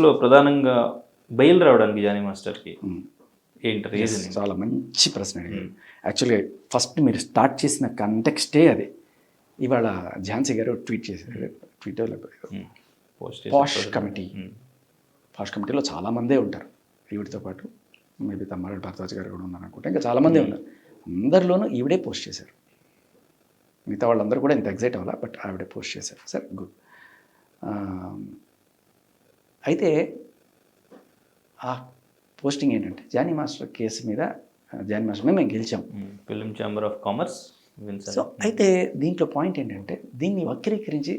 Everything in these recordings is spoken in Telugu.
లో ప్రధానంగా బెయిల్ రావడానికి జానీ మాస్టర్‌కి ఏంటి రీజన్ ఏంటి? చాలా మంచి ప్రశ్న అడిగారు. యాక్చువల్గా ఫస్ట్ మీరు స్టార్ట్ చేసిన కంటెక్స్టే అది. ఇవాళ ఝాన్సీ గారు ట్వీట్ చేశారు. ట్విట్టర్లో పోస్ట్ పాష్ కమిటీ. పాష్ కమిటీలో చాలామందే ఉంటారు. ఈవిడితో పాటు మేబీ తమ్మారెడ్డి భరద్వాజ్ గారు కూడా ఉన్నారు అనుకుంటా. ఇంకా చాలామందే ఉన్నారు. అందరిలోనూ ఈవిడే పోస్ట్ చేశారు. మిగతా వాళ్ళందరూ కూడా ఇంత ఎగ్జైట్ అవ్వాలా, బట్ ఆవిడే పోస్ట్ చేశారు. సరే, గుడ్. అయితే ఆ పోస్టింగ్ ఏంటంటే జానీ మాస్టర్ కేసు మీద జానీ మాస్టర్ మేము గెలిచాం. Film chamber of commerce. So అయితే దీంట్లో పాయింట్ ఏంటంటే దీన్ని వక్రీకరించి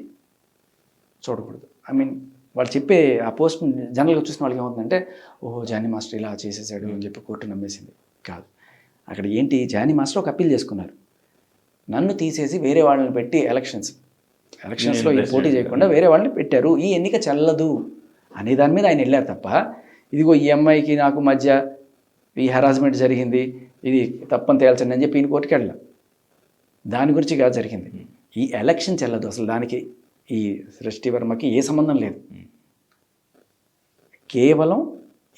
చూడకూడదు. ఐ మీన్ వాళ్ళు చెప్పే ఆ పోస్ట్ జనరల్గా చూసిన వాళ్ళకి ఏమవుతుందంటే, ఓహో జానీ మాస్టర్ ఇలా చేసేసాడు అని చెప్పి కోర్టు నమ్మేసింది. కాదు, అక్కడ ఏంటి, జానీ మాస్టర్ ఒక అప్పీల్ చేసుకున్నారు. నన్ను తీసేసి వేరే వాళ్ళని పెట్టి ఎలక్షన్స్లో ఈ పోటీ చేయకుండా వేరే వాళ్ళని పెట్టారు, ఈ ఎన్నిక చెల్లదు అనే దాని మీద ఆయన వెళ్ళారు తప్ప, ఇదిగో ఈ అమ్మాయికి నాకు మధ్య ఈ హెరాస్మెంట్ జరిగింది, ఇది తప్పని తేల్చండి అని చెప్పి ఈయన కోర్టుకి వెళ్ళాం. దాని గురించి కాదు జరిగింది. ఈ ఎలక్షన్ చెల్లదు, అసలు దానికి ఈ సృష్టి వర్మకి ఏ సంబంధం లేదు. కేవలం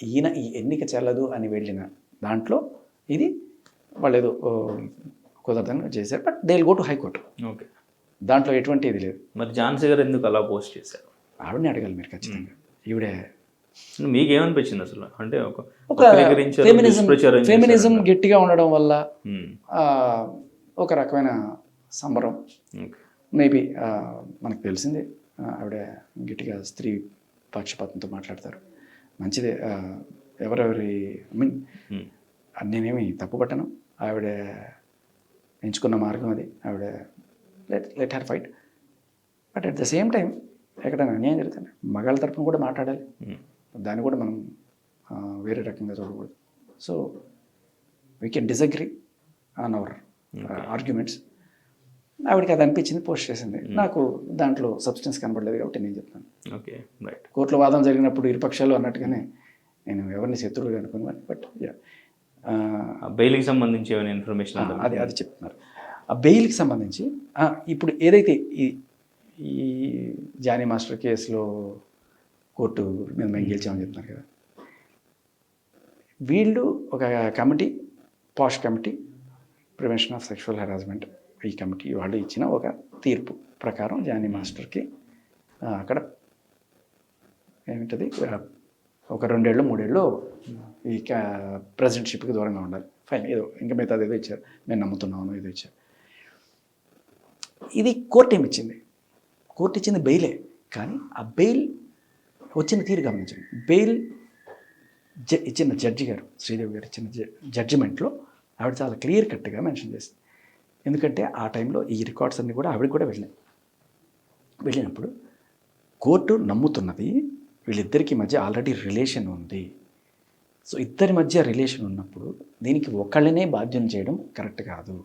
ఈయన ఈ ఎన్నిక చెల్లదు అని వెళ్ళిన దాంట్లో ఇది వాళ్ళు ఏదో కుదరదని చేశారు. But they will go to high court. Okay, దాంట్లో ఎటువంటి ఇది లేదు. మరి ఝాన్సీ గారు ఎందుకు అలా పోస్ట్ చేశారు? ఆవిడని అడగాలి మీరు ఖచ్చితంగా. ఈవిడే మీకేమనిపించింది అసలు? అంటే ఒక ఫెమినిజం గట్టిగా ఉండడం వల్ల ఒక రకమైన సంబరం. మేబీ మనకు తెలిసిందే, ఆవిడ గట్టిగా స్త్రీ పక్షపాతంతో మాట్లాడతారు. మంచిదే, ఎవరెవరి ఐ మీన్ నేనేమి తప్పుపట్టను. ఆవిడ ఎంచుకున్న మార్గం అది. ఆవిడ let her fight. But at the same time ఎక్కడైనా అన్యాయం జరుగుతుంది, మగాళ్ళ తరపున కూడా మాట్లాడాలి. దాన్ని కూడా మనం వేరే రకంగా చూడకూడదు. So we can disagree on hour arguments. ఆవిడకి అది అనిపించింది, పోస్ట్ చేసింది. నాకు దాంట్లో సబ్స్టెన్స్ కనబడలేదు కాబట్టి నేను చెప్తాను. Okay, right. కోర్టులో వాదన జరిగినప్పుడు ఇరుపక్షాలు అన్నట్టుగానే నేను ఎవరిని శత్రువులు అనుకున్నాను. బట్ బెయిల్కి సంబంధించి ఏమైనా ఇన్ఫర్మేషన్ అది చెప్తున్నారు. ఆ బెయిల్కి సంబంధించి ఇప్పుడు ఏదైతే ఈ జానీ మాస్టర్ కేసులో కోర్టు మీద మేము గెలిచామని చెప్తున్నారు కదా, వీళ్ళు ఒక committee, posh committee, prevention of sexual harassment, ఈ కమిటీ వాళ్ళు ఇచ్చిన ఒక తీర్పు ప్రకారం జానీ మాస్టర్కి అక్కడ ఏమిటది ఒక 2 ఏళ్ళు 3 ఏళ్ళు ఈ ప్రెసిడెంట్షిప్కి దూరంగా ఉండాలి. ఫైన్, ఏదో ఇంకా మిగతాది ఏదో ఇచ్చారు, మేము నమ్ముతున్నాము ఏదో ఇచ్చారు. ఇది కోర్టు ఏమి ఇచ్చింది? కోర్టు ఇచ్చింది బెయిలే. కానీ ఆ బెయిల్ వచ్చిన తీరు గమనించండి. బెయిల్ ఇచ్చిన జడ్జి గారు, శ్రీదేవి గారు ఇచ్చిన జడ్జిమెంట్లో ఆవిడ చాలా క్లియర్ కట్గా మెన్షన్ చేసింది. ఎందుకంటే ఆ టైంలో ఈ రికార్డ్స్ అన్నీ కూడా ఆవిడకి కూడా వెళ్ళినప్పుడు కోర్టు నమ్ముతున్నది వీళ్ళిద్దరికి మధ్య ఆల్రెడీ రిలేషన్ ఉంది. సో ఇద్దరి మధ్య రిలేషన్ ఉన్నప్పుడు దీనికి ఒకళ్ళనే బాధ్యం చేయడం కరెక్ట్ కాదు.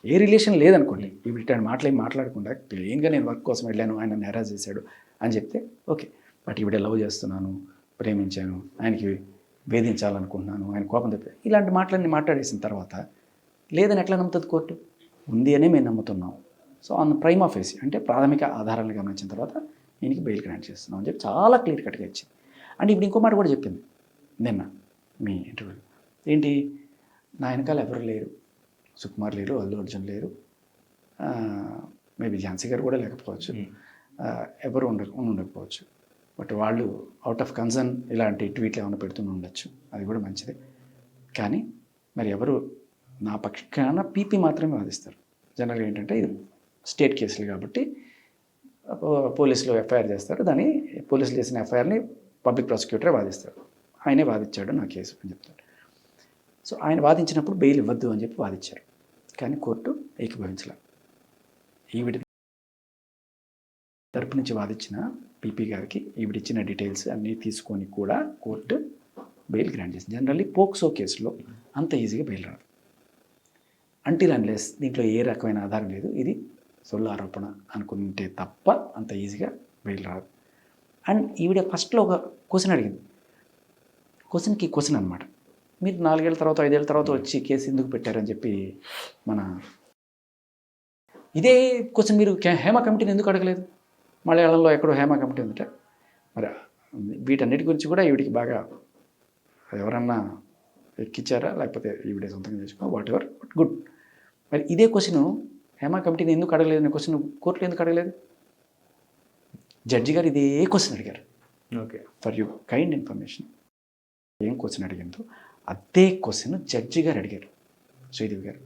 ఏ రిలేషన్ లేదనుకోండి, వీటి మాట్లాడకుండా క్లీన్గా నేను వర్క్ కోసం వెళ్ళాను, ఆయన హెరాస్ చేశాడు అని చెప్తే ఓకే. బట్ ఈవిడ లవ్ చేస్తున్నాను, ప్రేమించాను, ఆయనకి వేధించాలనుకుంటున్నాను, ఆయన కోపం తెప్పి ఇలాంటి మాటలన్నీ మాట్లాడేసిన తర్వాత లేదని ఎట్లా నమ్ముతుంది కోర్టు? ఉంది అనే మేము నమ్ముతున్నాం. సో ఆన్ ప్రైమా ఫేసి అంటే ప్రాథమిక ఆధారాలను గమనించిన తర్వాత ఈయనకి బెయిల్ గ్రాంట్ చేస్తున్నాం అని చెప్పి చాలా క్లియర్ కట్గా ఇచ్చింది. అండ్ ఇప్పుడు ఇంకో మాట కూడా చెప్పింది నిన్న మీ ఇంటర్వ్యూ. ఏంటి, నా వెనకాల ఎవరు లేరు, సుకుమార్ లేరు, అల్లు అర్జున్ లేరు, మేబీ ఝాన్సీ గారు కూడా లేకపోవచ్చు, ఎవరు ఉండకపోవచ్చు. బట్ వాళ్ళు అవుట్ ఆఫ్ కన్సర్న్ ఇలాంటి ట్వీట్లు ఏమైనా పెడుతూనే ఉండొచ్చు, అది కూడా మంచిదే. కానీ మరి ఎవరు నా పక్షాన పీపీ మాత్రమే వాదిస్తారు. జనరల్గా ఏంటంటే ఇది స్టేట్ కేసులు కాబట్టి పోలీసులు ఎఫ్ఐఆర్ చేస్తారు, దాన్ని పోలీసులు చేసిన ఎఫ్ఐఆర్ని పబ్లిక్ ప్రాసిక్యూటరే వాదిస్తారు. ఆయనే వాదించాడు నా కేసు అని చెప్తారు. సో ఆయన వాదించినప్పుడు బెయిల్ ఇవ్వద్దు అని చెప్పి వాదించారు. కానీ కోర్టు ఏకీభవించలేదు. ఈవిడ తరపు నుంచి వాదించిన పీపీ గారికి ఈవిడిచ్చిన డీటెయిల్స్ అన్నీ తీసుకొని కూడా కోర్టు బెయిల్ గ్రాంట్ చేసింది. జనరల్లీ పోక్సో కేసులో అంత ఈజీగా బెయిల్ రాదు, అంటిల్ అన్లెస్ దీంట్లో ఏ రకమైన ఆధారం లేదు, ఇది సొల్లు ఆరోపణ అనుకుంటే తప్ప అంత ఈజీగా బెయిల్ రాదు. అండ్ ఈవిడ ఫస్ట్లో ఒక క్వశ్చన్ అడిగింది. క్వశ్చన్ అనమాట, మీరు 4 ఏళ్ళ తర్వాత 5 ఏళ్ళ తర్వాత వచ్చి కేసు ఎందుకు పెట్టారని చెప్పి ఇదే క్వశ్చన్ మీరు హేమ కమిటీని ఎందుకు అడగలేదు? మలయాళంలో ఎక్కడో హేమ కమిటీ ఉందట, మరి వీటన్నిటి గురించి కూడా ఈవిడికి బాగా ఎవరన్నా ఎక్కిచ్చారా లేకపోతే ఈవిడే సొంతంగా చేసుకున్నా వాట్ ఎవర్ బట్ గుడ్. మరి ఇదే క్వశ్చన్ హేమా కమిటీని ఎందుకు అడగలేదు అనే క్వశ్చన్ కోర్టులో ఎందుకు అడగలేదు? జడ్జి గారు ఇదే క్వశ్చన్ అడిగారు. Okay, for you kind information, ఏం క్వశ్చన్ అడిగిందో అదే క్వశ్చన్ జడ్జి గారు అడిగారు. శ్రీదేవి గారు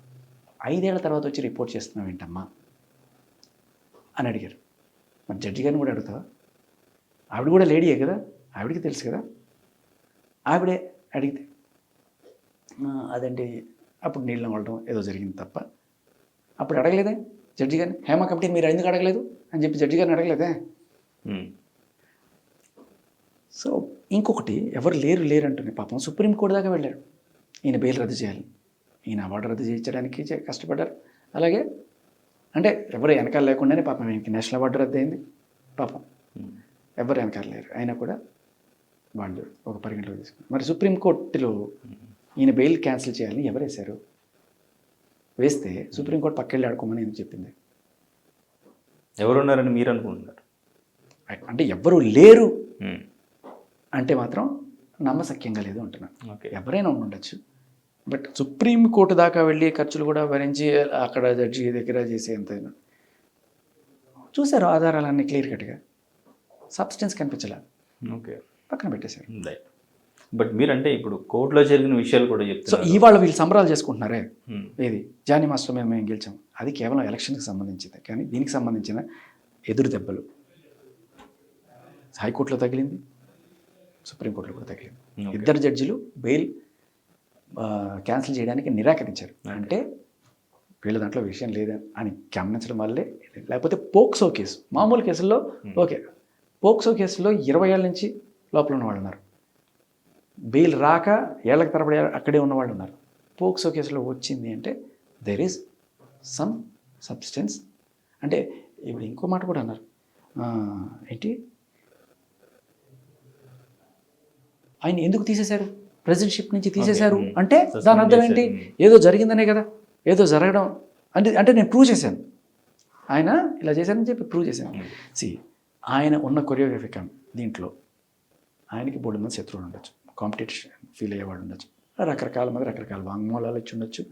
5 ఏళ్ల తర్వాత వచ్చి రిపోర్ట్ చేస్తున్నావు ఏంటమ్మా అని అడిగారు. మరి జడ్జి గారిని కూడా అడుగుతావా? ఆవిడ కూడా లేడీయే కదా, ఆవిడకి తెలుసు కదా. ఆవిడే అడిగితే అదండి అప్పుడు నీళ్ళు నవ్వడం ఏదో జరిగింది తప్ప అప్పుడు అడగలేదే జడ్జి గారిని. హేమా కమిటీ మీరు ఎందుకు అడగలేదు అని చెప్పి జడ్జి గారిని అడగలేదే. సో ఇంకొకటి ఎవరు లేరు అంటున్నాయి. పాపం సుప్రీంకోర్టు దాకా వెళ్ళారు. ఈయన బెయిల్ రద్దు చేయాలి, ఈయన అవార్డు రద్దు చేయించడానికి కష్టపడ్డారు. అలాగే అంటే ఎవరు వెనకాల లేకుండానే పాపం ఈయనకి నేషనల్ అవార్డు రద్దు అయింది. పాపం ఎవరు వెనకాల లేరు, అయినా కూడా వాళ్ళు ఒక పరిగణలో తీసుకున్నారు. మరి సుప్రీంకోర్టులో ఈయన బెయిల్ క్యాన్సిల్ చేయాలని ఎవరు వేశారు? వేస్తే సుప్రీంకోర్టు పక్కెళ్ళి ఆడుకోమని ఎందుకు చెప్పింది? ఎవరున్నారని మీరు అనుకుంటున్నారు? అంటే ఎవరు లేరు అంటే మాత్రం నమ్మశక్యంగా లేదు అంటున్నాను. ఎవరైనా ఉండొచ్చు, బట్ సుప్రీంకోర్టు దాకా వెళ్ళి ఖర్చులు కూడా భరించి అక్కడ జడ్జి దగ్గర చేసేంతైనా చూశారు. ఆధారాలన్నీ క్లియర్ కట్గా, సబ్స్టెన్స్ కనిపించలే, ఓకే, పక్కన పెట్టేశారు. బట్ మీరంటే ఇప్పుడు కోర్టులో జరిగిన విషయాలు కూడా సో చెప్తారు. ఇవాళ వీళ్ళు సంబరాలు చేసుకుంటున్నారే, ఏది జానీ మాస్టర్ మేము గెలిచాం, అది కేవలం ఎలక్షన్కి సంబంధించింది. కానీ దీనికి సంబంధించిన ఎదురు దెబ్బలు హైకోర్టులో తగిలింది, సుప్రీంకోర్టులో కూడా తగిలింది. ఇద్దరు జడ్జిలు బెయిల్ క్యాన్సిల్ చేయడానికి నిరాకరించారు. అంటే వీళ్ళ దాంట్లో విషయం లేదని గమనించడం వల్లే. లేకపోతే పోక్సో కేసు, మామూలు కేసుల్లో ఓకే, పోక్సో కేసులో 20 ఏళ్ళ నుంచి లోపల ఉన్నవాళ్ళు ఉన్నారు, బెయిల్ రాక ఏళ్ళకి తరబడి అక్కడే ఉన్నవాళ్ళు ఉన్నారు. పోక్సో కేసులో వచ్చింది అంటే దెర్ ఈజ్ సమ్ సబ్స్టెన్స్. అంటే ఇప్పుడు ఇంకో మాట కూడా అన్నారు, ఏంటి ఆయన ఎందుకు తీసేశారు, ప్రెసిడెంట్షిప్ నుంచి తీసేశారు అంటే దాని అర్థం ఏంటి? ఏదో జరిగిందనే కదా, ఏదో జరగడం అంటే నేను ప్రూవ్ చేశాను, ఆయన ఇలా చేశారని చెప్పి ప్రూవ్ చేశాను. ఆయన ఉన్న కొరియోగ్రఫీ దీంట్లో ఆయనకి బోర్డు మంది శత్రువులు ఉండొచ్చు, కాంపిటీషన్ ఫీల్ అయ్యేవాడు ఉండొచ్చు, రకరకాల మంది రకరకాల వాంగ్మూలాలు ఇచ్చి ఉండొచ్చు,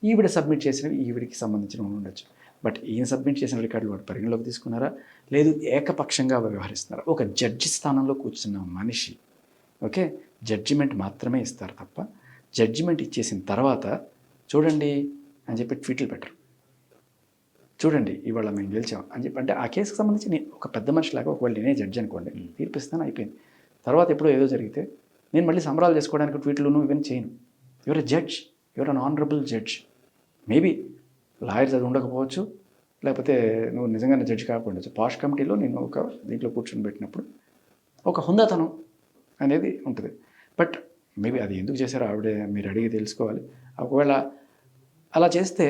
ఈవిడ సబ్మిట్ చేసినవి ఈవిడికి సంబంధించిన ఉండొచ్చు. బట్ ఈయన సబ్మిట్ చేసిన రికార్డులు వాడు పరిగణలోకి తీసుకున్నారా లేదు, ఏకపక్షంగా వ్యవహరిస్తున్నారా? ఒక జడ్జి స్థానంలో కూర్చున్న మనిషి ఓకే జడ్జిమెంట్ మాత్రమే ఇస్తారు తప్ప జడ్జిమెంట్ ఇచ్చేసిన తర్వాత చూడండి అని చెప్పి ట్వీట్లు పెట్టరు, చూడండి ఇవాళ మేము గెలిచాం అని చెప్పి. అంటే ఆ కేసుకు సంబంధించి నేను ఒక పెద్ద మనిషిలాగా ఒకవేళ నేనే జడ్జి అనుకోండి, తీర్పిస్తాను, అయిపోయింది. తర్వాత ఎప్పుడో ఏదో జరిగితే నేను మళ్ళీ సంబరాలు చేసుకోవడానికి ట్వీట్లను ఇవన్నీ చేయను. Your a judge, your an honourable judge. Maybe lawyers అది ఉండకపోవచ్చు, లేకపోతే నువ్వు నిజంగానే జడ్జి కాకపోవచ్చు. పాష్ కమిటీలో నేను ఒక దీంట్లో కూర్చొని పెట్టినప్పుడు ఒక హుందాతనం అనేది ఉంటుంది. బట్ మేబీ అది ఎందుకు చేశారో ఆవిడే మీరు అడిగి తెలుసుకోవాలి. ఒకవేళ అలా చేస్తే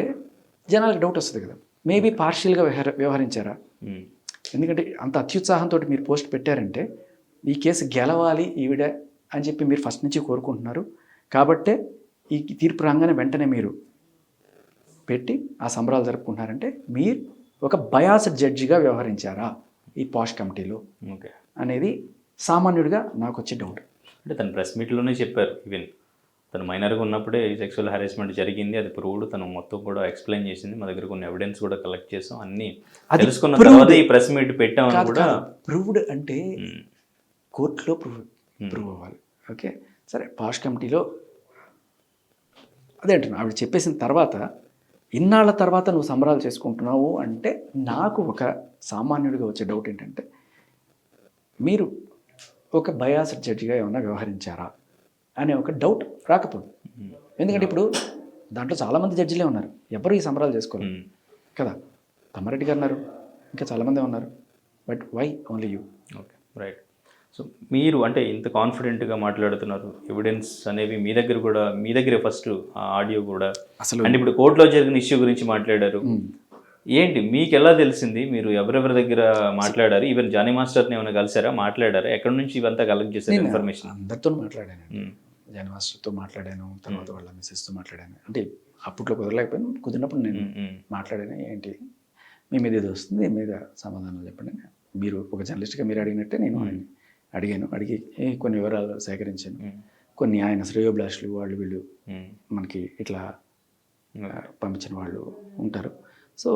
జనాలకు డౌట్ వస్తుంది కదా, మేబీ పార్షియల్గా వ్యవహరించారా? ఎందుకంటే అంత అత్యుత్సాహంతో మీరు పోస్ట్ పెట్టారంటే ఈ కేసు గెలవాలి ఈవిడ అని చెప్పి మీరు ఫస్ట్ నుంచి కోరుకుంటున్నారు కాబట్టే ఈ తీర్పు రాగానే వెంటనే మీరు పెట్టి ఆ సంబరాలు జరుపుకుంటున్నారంటే మీరు ఒక బయాస్డ్ జడ్జిగా వ్యవహరించారా ఈ పాష్ కమిటీలో ఓకే అనేది సామాన్యుడిగా నాకు వచ్చే డౌట్. అంటే తను ప్రెస్ మీట్లోనే చెప్పారు, ఈవెన్ తను మైనర్గా ఉన్నప్పుడే సెక్సువల్ హెరాస్మెంట్ జరిగింది, అది ప్రూవ్డ్, తను మొత్తం కూడా ఎక్స్ప్లెయిన్ చేసింది, మా దగ్గర కొన్ని ఎవిడెన్స్ కూడా కలెక్ట్ చేసాం, అన్నీ తెలుసుకున్న తర్వాత ఈ ప్రెస్ మీట్ పెట్టామని కూడా. ప్రూవ్డ్ అంటే కోర్టులో ప్రూవ్ అవ్వాలి. ఓకే సరే, పాష్ కమిటీలో అదే అంటున్నా, ఆవిడ చెప్పేసిన తర్వాత ఇన్నాళ్ళ తర్వాత నువ్వు సంబరాలు చేసుకుంటున్నావు అంటే నాకు ఒక సామాన్యుడిగా వచ్చే డౌట్ ఏంటంటే మీరు ఒక బయాస్డ్ జడ్జిగా ఏమైనా వ్యవహరించారా అనే ఒక డౌట్ రాకపోదు. ఎందుకంటే ఇప్పుడు దాంట్లో చాలామంది జడ్జిలే ఉన్నారు, ఎవరు ఈ సంబరాలు చేసుకోవాలి కదా. తమ్మారెడ్డి గారు ఉన్నారు, ఇంకా చాలామంది ఉన్నారు, but why only you? Okay right. So మీరు అంటే ఇంత కాన్ఫిడెంట్గా మాట్లాడుతున్నారు, ఎవిడెన్స్ అనేవి మీ దగ్గర కూడా, మీ దగ్గరే ఫస్ట్ ఆడియో కూడా అసలు, అంటే ఇప్పుడు కోర్టులో జరిగిన ఇష్యూ గురించి మాట్లాడారు, ఏంటి మీకు ఎలా తెలిసింది, మీరు ఎవరెవరి దగ్గర మాట్లాడారు, ఈవెన్ జానీ మాస్టర్ని ఏమైనా కలిసారా, మాట్లాడారా, ఎక్కడి నుంచి ఇవంతా కలెక్ట్ చేశారు ఇన్ఫర్మేషన్? అందరితో మాట్లాడాను, జానీ మాస్టర్తో మాట్లాడాను, తర్వాత వాళ్ళ మిస్సెస్తో మాట్లాడాను. అంటే అప్పట్లో కుదరలేకపోయాను, కుదిరినప్పుడు నేను మాట్లాడాను. ఏంటి మీ మీద ఏదో వస్తుంది, మీ మీద సమాధానం చెప్పండి, మీరు ఒక జర్నలిస్ట్గా మీరు అడిగినట్టే నేను అడిగి కొన్ని వివరాలు సేకరించాను. కొన్ని ఆయన శ్రేయోభిలాషులు వాళ్ళు వీళ్ళు మనకి ఇట్లా పంపించిన వాళ్ళు ఉంటారు. సో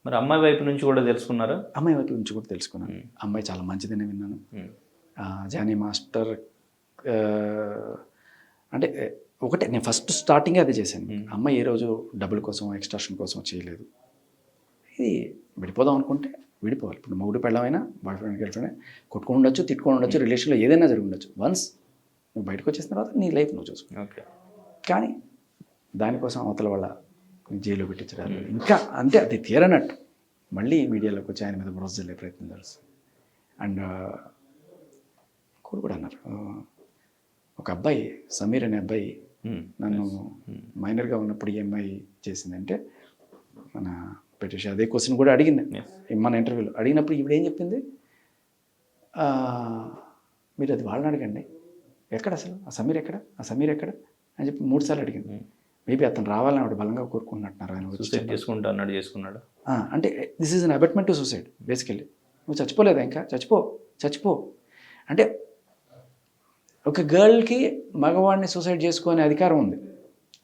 మరి అమ్మాయి వైపు నుంచి కూడా తెలుసుకున్నారా? అమ్మాయి వైపు నుంచి కూడా తెలుసుకున్నాను. అమ్మాయి చాలా మంచిదని విన్నాను. జానీ మాస్టర్ అంటే ఒకటే, నేను ఫస్ట్ స్టార్టింగే అదే చేశాను. అమ్మాయి ఏ రోజు డబ్బుల కోసం ఎక్స్ట్రాషన్ కోసం చేయలేదు. ఇది విడిపోదాం అనుకుంటే విడిపోవాలి. ఇప్పుడు మొగుడు పెళ్ళమైనా బాయ్ ఫ్రెండ్ గర్ల్ ఫ్రెండ్ కొట్టుకొని ఉండొచ్చు, తిట్టుకొని ఉండొచ్చు, రిలేషన్లో ఏదైనా జరిగి ఉండొచ్చు. వన్స్ నువ్వు బయటకు వచ్చేసిన తర్వాత నీ లైఫ్ నువ్వు చూసుకో. ఓకే. కానీ దానికోసం అవతల వాళ్ళ జైల్లో పెట్టించడాలు ఇంకా అంటే అది తీరనట్టు మళ్ళీ మీడియాలోకి వచ్చి ఆయన మీద బురద జల్లే ప్రయత్నం చేస్తుంది. అండ్ కూడా అన్నారు, ఒక అబ్బాయి సమీర్ అనే అబ్బాయి నన్ను మైనర్గా ఉన్నప్పుడు ఈ అమ్మాయి చేసిందంటే మన బ్రిటిష్ అదే క్వశ్చన్ కూడా అడిగింది మన ఇంటర్వ్యూలో. అడిగినప్పుడు ఇప్పుడు ఏం చెప్పింది, మీరు అది వాళ్ళని అడగండి, ఎక్కడ అసలు ఆ సమీర్ ఎక్కడ, ఆ సమీర్ ఎక్కడ అని చెప్పి 3 సార్లు అడిగింది. మేబీ అతను రావాలని ఆవిడ బలంగా కోరుకుంటున్నట్టున్నారు. ఆయన సూసైడ్ చేసుకుంటా అన్నాడు, చేసుకున్నాడు. అంటే this is an abetment to suicide basically. నువ్వు చచ్చిపోలేదా ఇంకా, చచ్చిపో అంటే ఒక గర్ల్కి మగవాడిని సూసైడ్ చేసుకునే అధికారం ఉంది.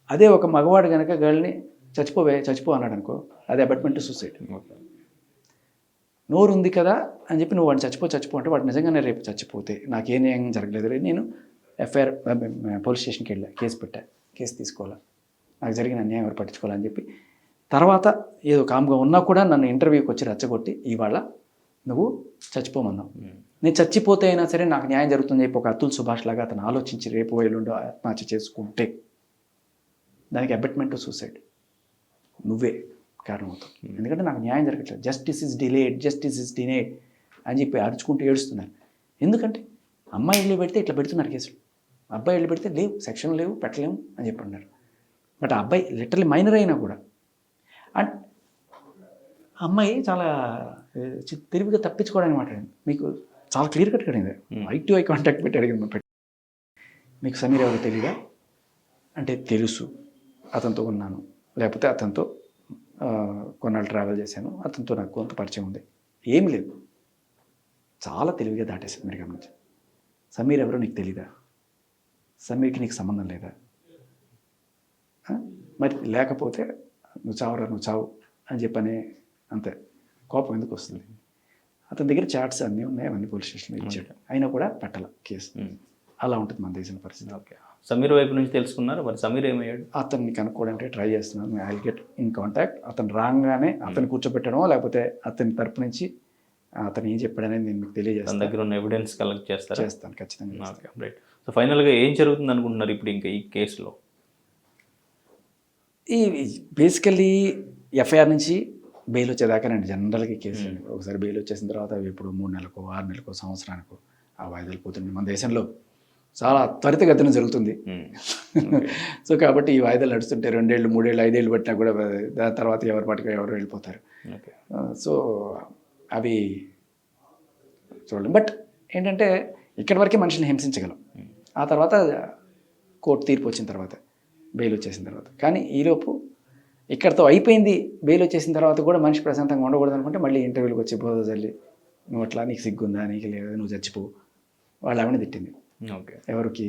అదే ఒక మగవాడు కనుక గర్ల్ని చచ్చిపో అన్నాడు అనుకో, అది అబెట్మెంట్ టు సూసైడ్. నోరు ఉంది కదా అని చెప్పి నువ్వు వాడిని చచ్చిపో అంటే వాడు నిజంగానే రేపు చచ్చిపోతే నాకేం న్యాయం జరగలేదు, నేను ఎఫ్ఐఆర్ పోలీస్ స్టేషన్కి వెళ్ళా, కేసు తీసుకోవాలా, నాకు జరిగిన అన్యాయం ఎవరు పట్టించుకోవాలని చెప్పి తర్వాత ఏదో కామ్గా ఉన్నా కూడా నన్ను ఇంటర్వ్యూకి వచ్చి రెచ్చగొట్టి ఇవాళ నువ్వు చచ్చిపోమన్నావు, నేను చచ్చిపోతే అయినా సరే నాకు న్యాయం జరుగుతుంది చెప్పి ఒక అతుల్ సుభాష్ లాగా అతను ఆలోచించి రేపు ఎల్లుండో ఆత్మహత్య చేసుకుంటే దానికి అబెట్మెంట్ టు సూసైడ్ నువ్వే కారణం అవుతావు. ఎందుకంటే నాకు న్యాయం జరగట్లేదు, జస్టిస్ ఇస్ డిలేడ్ అని చెప్పి అరుచుకుంటూ ఏడుస్తున్నారు. ఎందుకంటే అమ్మాయి ఇల్లు పెడితే ఇట్లా పెడుతున్నారు కేసులు, అబ్బాయి ఇల్లు పెడితే లేవు, సెక్షన్ లేవు, పెట్టలేము అని చెప్పి అన్నారు. బట్ ఆ అబ్బాయి లిటరలీ మైనర్ అయినా కూడా అండ్ అమ్మాయి చాలా తెలివిగా తప్పించుకోవడానికి మాట్లాడింది. మీకు చాలా క్లియర్ కట్ అడిగింది, ఐ టు ఐ కాంటాక్ట్ పెట్టి అడిగింది, మీకు సమీర్ ఎవరు తెలీదా అంటే తెలుసు, అతనితో ఉన్నాను, లేకపోతే అతనితో కొన్నాళ్ళు ట్రావెల్ చేశాను, అతనితో నాకు కొంత పరిచయం ఉంది, ఏమి లేదు. చాలా తెలివిగా దాటేసింది. మీరు గమనించి, సమీర్ ఎవరో నీకు తెలీదా, సమీర్కి నీకు సంబంధం లేదా, మరి లేకపోతే నువ్వు చావు అని చెప్పనే అంతే. కోపం ఎందుకు వస్తుంది? అతని దగ్గర చాట్స్ అన్నీ ఉన్నాయి, అవన్నీ పోలీస్ స్టేషన్లో ఇచ్చాడు, అయినా కూడా పెట్టాల కేసు. అలా ఉంటుంది మన దేశంలో పరిస్థితి. ఓకే. సమీర్ వైపు నుంచి తెలుసుకున్నారు, మరి సమీర్ ఏమయ్యాడు? అతన్ని కనుక్కోవడానికి ట్రై చేస్తున్నాను, I will get in contact. అతను రాగానే అతను కూర్చోబెట్టడం, లేకపోతే అతని తరపు నుంచి అతను ఏం చెప్పాడనేది నేను మీకు తెలియజేస్తాను. దగ్గర ఉన్న ఎవిడెన్స్ కలెక్ట్ చేస్తాను ఖచ్చితంగా. Okay, right. సో ఫైనల్గా ఏం జరుగుతుంది అనుకుంటున్నారు ఇప్పుడు ఇంకా ఈ కేసులో? ఈ బేసికల్లీ ఎఫ్ఐఆర్ నుంచి బెయిల్ వచ్చేదాకానండి జనరల్గా కేసు. ఒకసారి బెయిల్ వచ్చేసిన తర్వాత అవి ఇప్పుడు 3 నెలలకో 6 నెలలకో సంవత్సరానికో ఆ వాయిదాలు పోతుంది. మన దేశంలో చాలా త్వరితగతిన జరుగుతుంది. సో కాబట్టి ఈ వాయిదాలు నడుస్తుంటే 2 ఏళ్ళు 3 ఏళ్ళు 5 ఏళ్ళు పట్టినా కూడా దాని తర్వాత ఎవరి పాటికి ఎవరు వెళ్ళిపోతారు. సో అవి చూడండి. బట్ ఏంటంటే ఇక్కడి వరకే మనుషుల్ని హింసించగలం, ఆ తర్వాత కోర్టు తీర్పు వచ్చిన తర్వాత, బెయిల్ వచ్చేసిన తర్వాత. కానీ ఈలోపు ఇక్కడతో అయిపోయింది, బెయిల్ వచ్చేసిన తర్వాత కూడా మనిషి ప్రశాంతంగా ఉండకూడదు అనుకుంటే మళ్ళీ ఇంటర్వ్యూలకు వచ్చి బోధ చల్లి, నువ్వు అట్లా, నీకు సిగ్గుందా, నీకు లేదా, నువ్వు చచ్చిపో, వాళ్ళు ఆవిడ తిట్టింది. ఓకే, ఎవరికి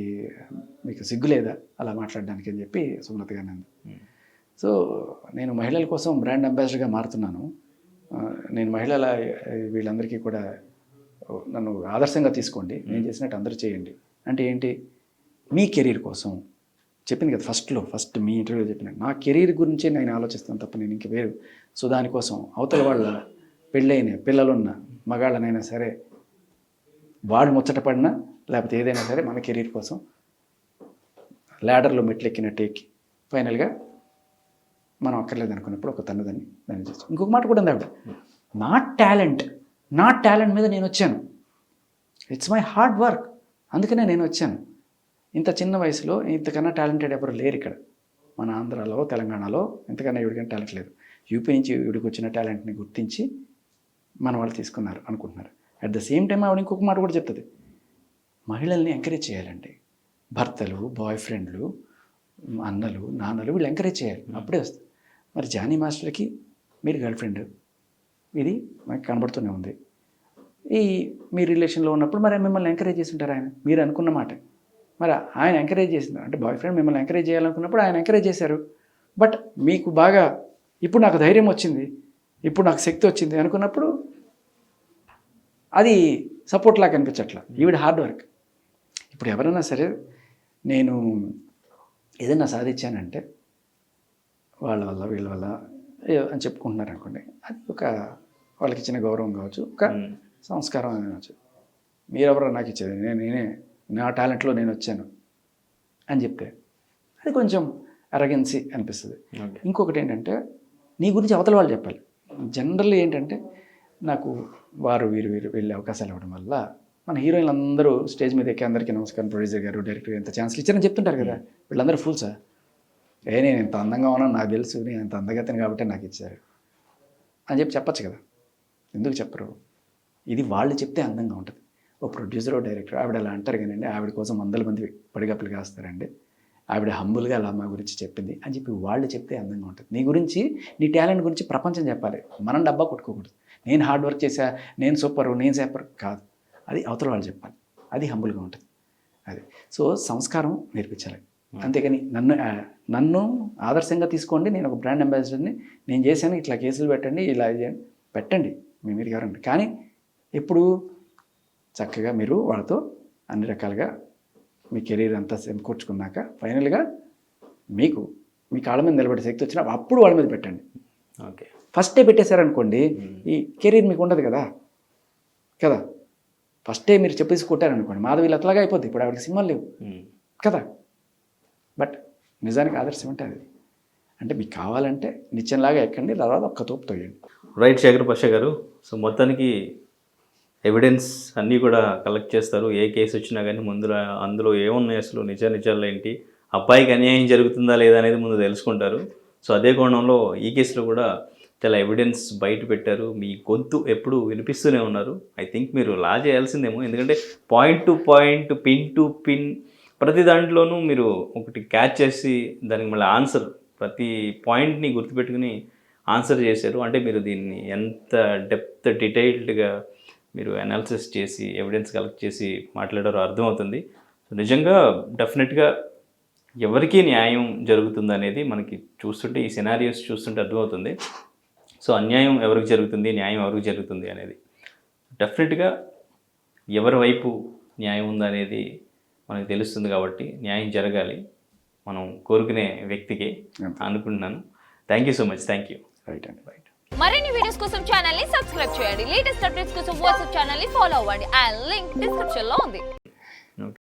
మీకు సిగ్గు లేదా అలా మాట్లాడడానికి అని చెప్పి సుమలత గారిని అంది. సో నేను మహిళల కోసం బ్రాండ్ అంబాసిడర్గా మారుతున్నాను. నేను మహిళల వీళ్ళందరికీ కూడా నన్ను ఆదర్శంగా తీసుకోండి, నేను చేసినట్టు అందరూ చేయండి. అంటే ఏంటి, మీ కెరీర్ కోసం చెప్పింది కదా ఫస్ట్ మీ ఇంటర్వ్యూలో చెప్పిన, నా కెరీర్ గురించే నేను ఆలోచిస్తాను తప్ప నేను ఇంక వేరు. సో దానికోసం అవతల వాళ్ళ పెళ్ళైన పిల్లలున్న మగాళ్ళనైనా సరే వాడు ముచ్చటపడినా లేకపోతే ఏదైనా సరే మన కెరీర్ కోసం ల్యాడర్లో మెట్లు ఎక్కినట్టు ఎక్కి ఫైనల్గా మనం అక్కర్లేదు అనుకున్నప్పుడు ఒక దాన్ని చేస్తాం. ఇంకొక మాట కూడా ఉంది ఆవిడ, నా టాలెంట్ మీద నేను వచ్చాను, ఇట్స్ మై హార్డ్ వర్క్, అందుకనే నేను వచ్చాను. ఇంత చిన్న వయసులో ఇంతకన్నా టాలెంటెడ్ ఎవరు లేరు ఇక్కడ మన ఆంధ్రాలో తెలంగాణలో, ఇంతకన్నా ఎవరికైనా టాలెంట్ లేదు. యూపీ నుంచి వీడికి వచ్చిన టాలెంట్ని గుర్తించి మన వాళ్ళు తీసుకున్నారు అనుకుంటున్నారు. అట్ ద సేమ్ టైం ఆవిడ ఇంకొక మాట కూడా చెప్తుంది, మహిళల్ని ఎంకరేజ్ చేయాలండి, భర్తలు, బాయ్ ఫ్రెండ్లు, అన్నలు, నాన్నలు వీళ్ళు ఎంకరేజ్ చేయాలి, అప్పుడే వస్తుంది. మరి జానీ మాస్టర్కి మీరు గర్ల్ ఫ్రెండ్, ఇది మనకి కనబడుతూనే ఉంది. మీ రిలేషన్లో ఉన్నప్పుడు మరి మిమ్మల్ని ఎంకరేజ్ చేసి ఉంటారు ఆయన, మీరు అనుకున్న మాట. మరి ఆయన ఎంకరేజ్ చేసింది అంటే బాయ్ ఫ్రెండ్ మిమ్మల్ని ఎంకరేజ్ చేయాలనుకున్నప్పుడు ఆయన ఎంకరేజ్ చేశారు. బట్ మీకు బాగా ఇప్పుడు నాకు ధైర్యం వచ్చింది, ఇప్పుడు నాకు శక్తి వచ్చింది అనుకున్నప్పుడు అది సపోర్ట్ లాగా కనిపించట్లా. ఈవిడ హార్డ్ వర్క్. ఇప్పుడు ఎవరైనా సరే నేను ఏదైనా సాధించానంటే వాళ్ళ వల్ల వీళ్ళ వల్ల అని చెప్పుకుంటున్నారు అనుకోండి, అది ఒక వాళ్ళకి ఇచ్చిన గౌరవం కావచ్చు, ఒక సంస్కారం అని కావచ్చు. మీరెవరో నాకు ఇచ్చేది, నేనే నా టాలెంట్లో నేను వచ్చాను అని చెప్తే అది కొంచెం అరగెన్సీ అనిపిస్తుంది. ఇంకొకటి ఏంటంటే నీ గురించి అవతల వాళ్ళు చెప్పాలి. జనరల్లీ ఏంటంటే నాకు వారు వీరు వెళ్ళే అవకాశాలు ఇవ్వడం వల్ల మన హీరోయిన్లు అందరూ స్టేజ్ మీద ఎక్కి అందరికీ నమస్కారం, ప్రొడ్యూసర్ గారు, డైరెక్టర్ ఎంత ఛాన్స్లు ఇచ్చారని చెప్తుంటారు కదా. వీళ్ళందరూ ఫుల్సా? నేను ఇంత అందంగా ఉన్నాను నాకు తెలుసు, నేను ఇంత అందగతను కాబట్టి నాకు ఇచ్చారు అని చెప్పచ్చు కదా. ఎందుకు చెప్పరు? ఇది వాళ్ళు చెప్తే అందంగా ఉంటుంది. ఓ ప్రొడ్యూసర్, ఓ డైరెక్టర్ ఆవిడ అలా అంటారు కానండి, ఆవిడ కోసం వందల మంది పడిగప్పులు కాస్తారండి, ఆవిడ హంబుల్గా అలా మా గురించి చెప్పింది అని చెప్పి వాళ్ళు చెప్తే అందంగా ఉంటుంది. నీ గురించి, నీ టాలెంట్ గురించి ప్రపంచం చెప్పాలి. మనం డబ్బా కొట్టుకోకూడదు. నేను హార్డ్ వర్క్ చేశా, నేను సూపరు, నేను సూపర్ కాదు. అది అవతల వాళ్ళు చెప్పాలి. అది హంబుల్గా ఉంటుంది. అది సో సంస్కారం నేర్పించాలి. అంతేగాని నన్ను ఆదర్శంగా తీసుకోండి, నేను ఒక బ్రాండ్ అంబాసిడర్ని, నేను చేశాను, ఇట్లా కేసులు పెట్టండి, ఇలా పెట్టండి మీ మీరు ఎవరండి. కానీ ఎప్పుడు చక్కగా మీరు వాళ్ళతో అన్ని రకాలుగా మీ కెరీర్ అంతా సమకూర్చుకున్నాక ఫైనల్గా మీకు మీ కాళ్ళ మీద నిలబడే శక్తి వచ్చినా అప్పుడు వాళ్ళ మీద పెట్టండి. ఓకే, ఫస్టే పెట్టేశారనుకోండి ఈ కెరీర్ మీకు ఉండదు కదా. ఫస్టే మీరు చెప్పేసి కొట్టారనుకోండి, మాధవి అట్లాగా అయిపోద్ది. ఇప్పుడు ఆవిడకి సినిమాలు లేవు కదా. బట్ నిజానికి ఆదర్శం అంటే అది. అంటే మీకు కావాలంటే నిత్యంలాగా ఎక్కండి, తర్వాత ఒక్క తోపు తోయండి. రైట్ శేఖర్ పాషా గారు. సో మొత్తానికి ఎవిడెన్స్ అన్నీ కూడా కలెక్ట్ చేస్తారు. ఏ కేసు వచ్చినా కానీ ముందు అందులో ఏమున్నాయి, అసలు నిజాలు ఏంటి, అబ్బాయికి అన్యాయం జరుగుతుందా లేదా అనేది ముందు తెలుసుకుంటారు. సో అదే కోణంలో ఈ కేసులో కూడా చాలా ఎవిడెన్స్ బయట పెట్టారు. మీ గొంతు ఎప్పుడు వినిపిస్తూనే ఉన్నారు. ఐ థింక్ మీరు లా చేయాల్సిందేమో, ఎందుకంటే point to point, pin to pin, ప్రతి దాంట్లోనూ మీరు ఒకటి క్యాచ్ చేసి దానికి మళ్ళీ ఆన్సర్, ప్రతి పాయింట్ని గుర్తుపెట్టుకుని ఆన్సర్ చేశారు. అంటే మీరు దీన్ని ఎంత డెప్త్ డీటెయిల్డ్గా మీరు అనాలిసిస్ చేసి ఎవిడెన్స్ కలెక్ట్ చేసి మాట్లాడారో అర్థమవుతుంది. సో నిజంగా డెఫినెట్గా ఎవరికి న్యాయం జరుగుతుంది అనేది మనకి చూస్తుంటే, ఈ సినారియోస్ చూస్తుంటే అర్థమవుతుంది. సో అన్యాయం ఎవరికి జరుగుతుంది, న్యాయం ఎవరికి జరుగుతుంది అనేది డెఫినెట్గా ఎవరి వైపు న్యాయం ఉందనేది మనకు తెలుస్తుంది. కాబట్టి న్యాయం జరగాలి మనం కోరుకునే వ్యక్తికి అనుకుంటున్నాను. Thank you so much. Thank you. Right అండి, రైట్. మరిన్ని వీడియోస్ కోసం ఛానల్ ని సబ్స్క్రైబ్ చేయండి. లేటెస్ట్ అప్డేట్స్ కోసం వాట్సాప్ ఛానల్ ని ఫాలో అవ్వండి. ఆ లింక్ డిస్క్రిప్షన్ లో ఉంది.